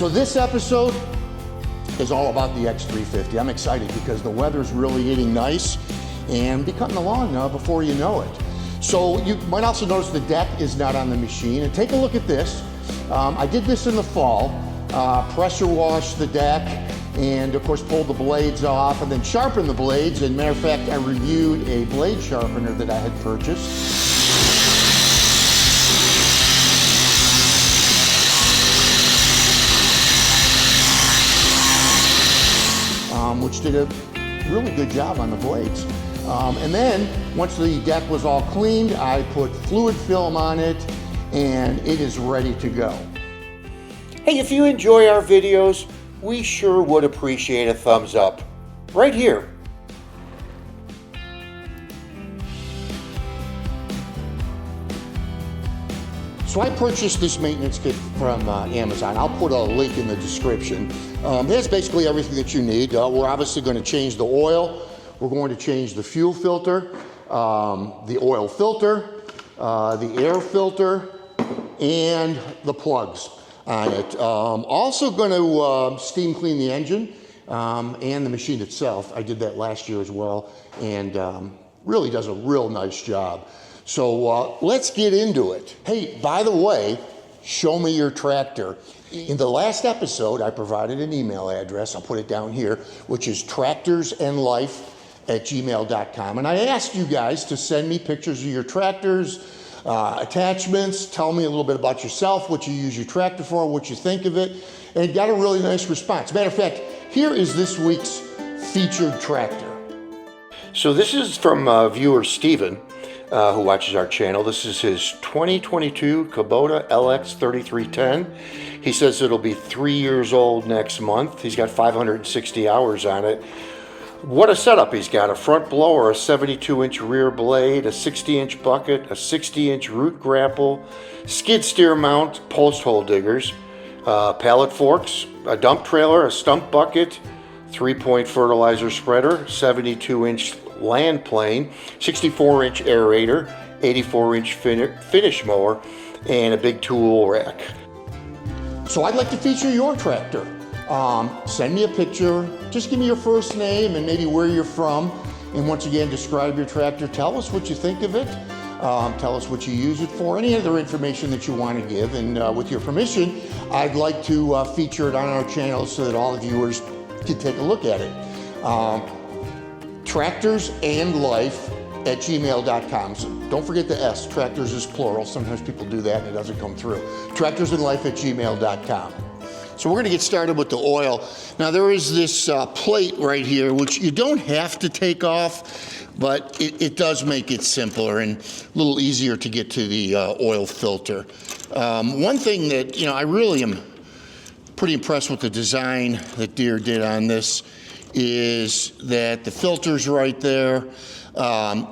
So this episode is all about the X350. I'm excited because the weather's really getting nice and be cutting along now before you know it. So you might also notice the deck is not on the machine. And take a look at this. I did this in the fall, pressure washed the deck, and of course pulled the blades off and then sharpened the blades. And matter of fact, I reviewed a blade sharpener that I had purchased. Which did a really good job on the blades. And then once the deck was all cleaned, I put fluid film on it and it is ready to go. Hey, if you enjoy our videos, we sure would appreciate a thumbs up right here. So I purchased this maintenance kit from Amazon. I'll put a link in the description. It has basically everything that you need. We're obviously going to change the oil. We're going to change the fuel filter, the oil filter, the air filter, and the plugs on it. Also going to steam clean the engine and the machine itself. I did that last year as well, and really does a real nice job. So let's get into it. Hey, by the way, show me your tractor. In the last episode, I provided an email address, I'll put it down here, which is tractorsandlife@gmail.com. And I asked you guys to send me pictures of your tractors, attachments, tell me a little bit about yourself, what you use your tractor for, what you think of it, and got a really nice response. Matter of fact, here is this week's featured tractor. So this is from viewer Steven. Who watches our channel. This is his 2022 Kubota LX3310. He says it'll be 3 years old next month. He's got 560 hours on it. What a setup he's got. A front blower, a 72-inch rear blade, a 60-inch bucket, a 60-inch root grapple, skid steer mount, post hole diggers, pallet forks, a dump trailer, a stump bucket, 3-point fertilizer spreader, 72-inch land plane, 64-inch aerator, 84-inch finish mower, and a big tool rack. So I'd like to feature your tractor. Send me a picture, just give me your first name and maybe where you're from, and once again describe your tractor. Tell us what you think of it, tell us what you use it for, any other information that you want to give, and with your permission, I'd like to feature it on our channel so that all the viewers can take a look at it. Tractorsandlife@gmail.com. So don't forget the S. Tractors is plural. Sometimes people do that and it doesn't come through. Tractorsandlife@gmail.com. So we're going to get started with the oil. Now there is this plate right here, which you don't have to take off, but it does make it simpler and a little easier to get to the oil filter. One thing that, I really am pretty impressed with the design that Deere did on this is that the filter's right there.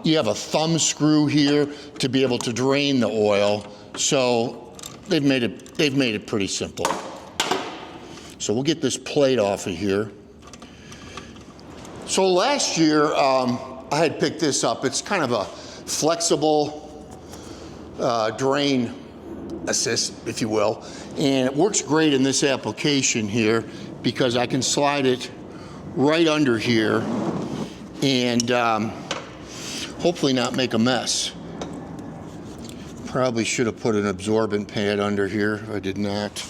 You have a thumb screw here to be able to drain the oil. So they've made it pretty simple. So we'll get this plate off of here. So last year, I had picked this up. It's kind of a flexible drain assist, if you will. And it works great in this application here because I can slide it right under here and hopefully not make a mess. Probably should have put an absorbent pad under here. I did not.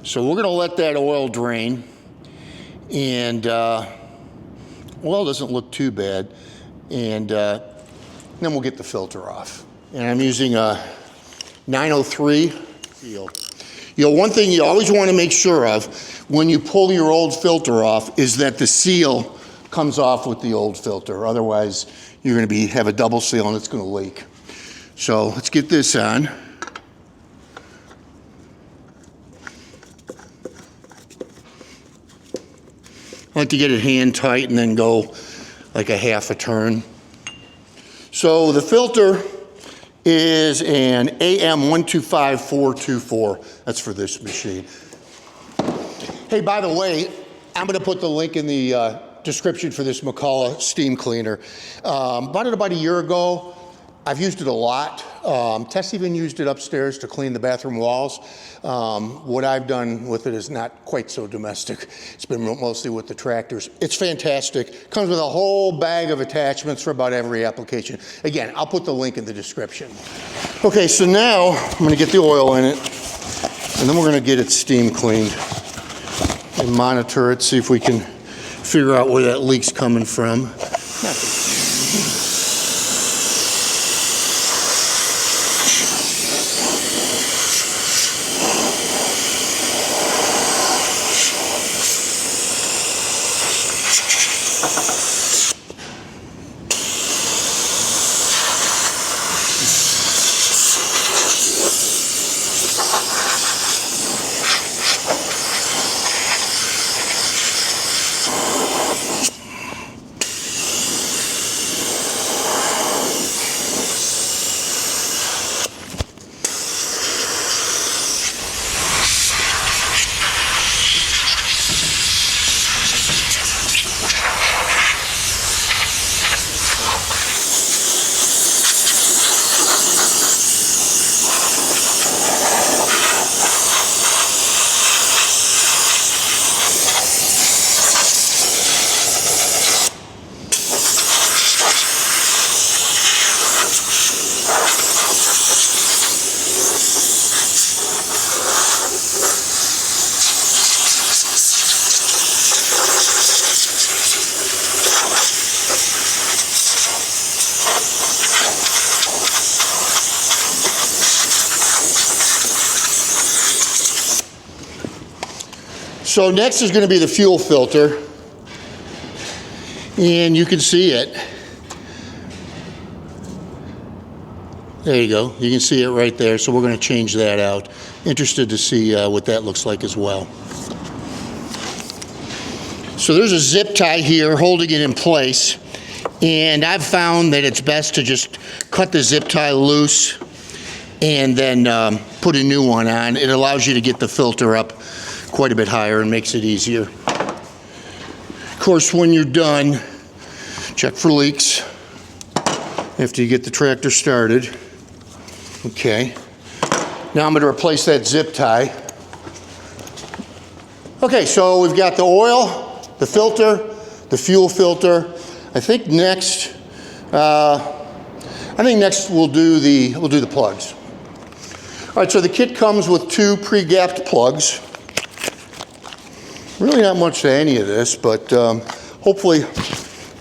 So we're going to let that oil drain, and oil doesn't look too bad, and then we'll get the filter off. And I'm using a 903 seal. One thing you always want to make sure of when you pull your old filter off is that the seal comes off with the old filter. Otherwise, you're going to have a double seal and it's going to leak. So let's get this on. I like to get it hand tight and then go like a half a turn. So the filter is an AM125424. That's for this machine. Hey, by the way, I'm going to put the link in the description for this McCulloch steam cleaner. Bought it about a year ago. I've used it a lot. Tess even used it upstairs to clean the bathroom walls. What I've done with it is not quite so domestic. It's been mostly with the tractors. It's fantastic. Comes with a whole bag of attachments for about every application. Again, I'll put the link in the description. Okay, so now I'm going to get the oil in it, and then we're going to get it steam cleaned and monitor it, see if we can figure out where that leak's coming from. So next is going to be the fuel filter, and you can see it. There you go. You can see it right there. So we're going to change that out. Interested to see what that looks like as well. So there's a zip tie here holding it in place, and I've found that it's best to just cut the zip tie loose and then put a new one on. It allows you to get the filter up quite a bit higher and makes it easier. Of course, when you're done, check for leaks after you get the tractor started. Okay, now I'm going to replace that zip tie. Okay, so we've got the oil, the filter, the fuel filter. I think next we'll do the plugs. All right, so the kit comes with 2 pre-gapped plugs. Really not much to any of this, but hopefully,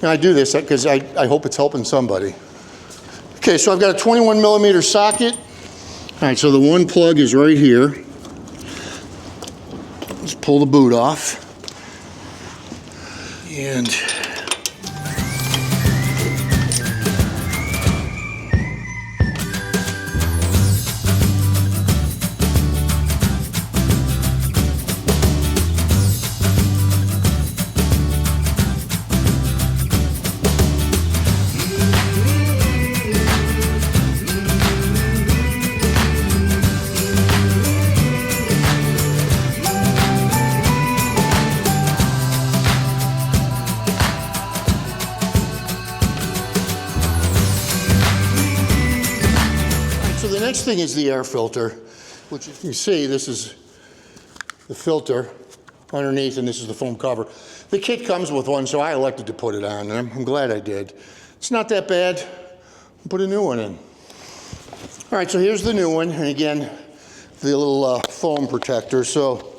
I do this because I hope it's helping somebody. Okay, so I've got a 21 millimeter socket. All right, so the one plug is right here. Let's pull the boot off. And the next thing is the air filter, which you see, this is the filter underneath, and this is the foam cover. The kit comes with one, so I elected to put it on, and I'm glad I did. It's not that bad. I'll put a new one in. All right, so here's the new one, and again, the little foam protector. So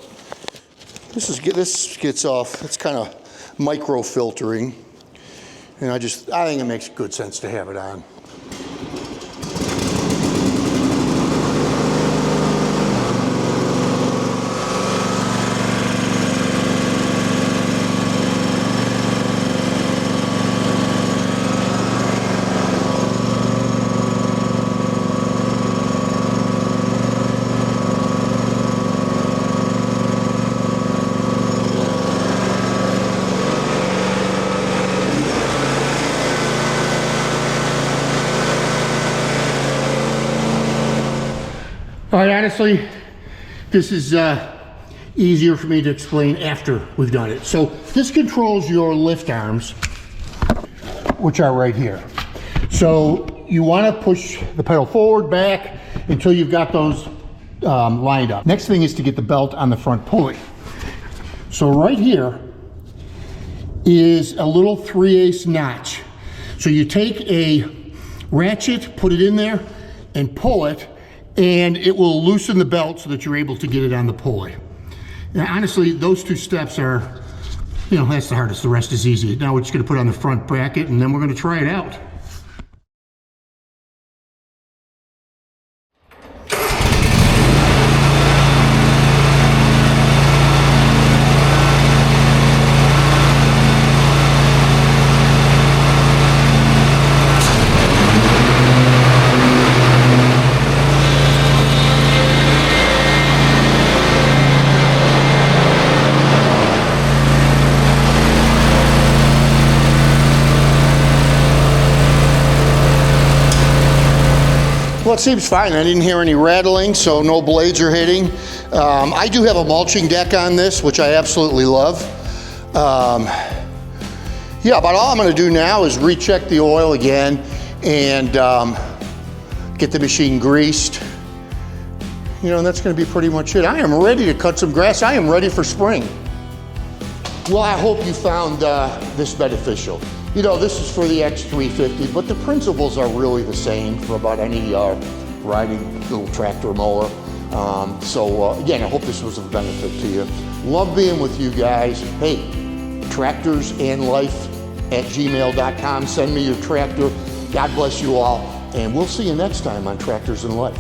this gets off. It's kind of micro filtering, and I think it makes good sense to have it on. All right, honestly, this is easier for me to explain after we've done it. So this controls your lift arms, which are right here. So you want to push the pedal forward, back, until you've got those lined up. Next thing is to get the belt on the front pulley. So right here is a little 3/8 notch. So you take a ratchet, put it in there, and pull it, and it will loosen the belt so that you're able to get it on the pulley. Now, honestly, those 2 steps are, that's the hardest. The rest is easy. Now we're just going to put it on the front bracket, and then we're going to try it out. Well, it seems fine. I didn't hear any rattling, so no blades are hitting. I do have a mulching deck on this, which I absolutely love. Yeah, about all I'm going to do now is recheck the oil again and get the machine greased. And that's going to be pretty much it. I am ready to cut some grass. I am ready for spring. Well, I hope you found this beneficial. This is for the X350, but the principles are really the same for about any riding little tractor mower. Again, I hope this was of benefit to you. Love being with you guys. Hey, tractorsandlife@gmail.com. Send me your tractor. God bless you all, and we'll see you next time on Tractors and Life.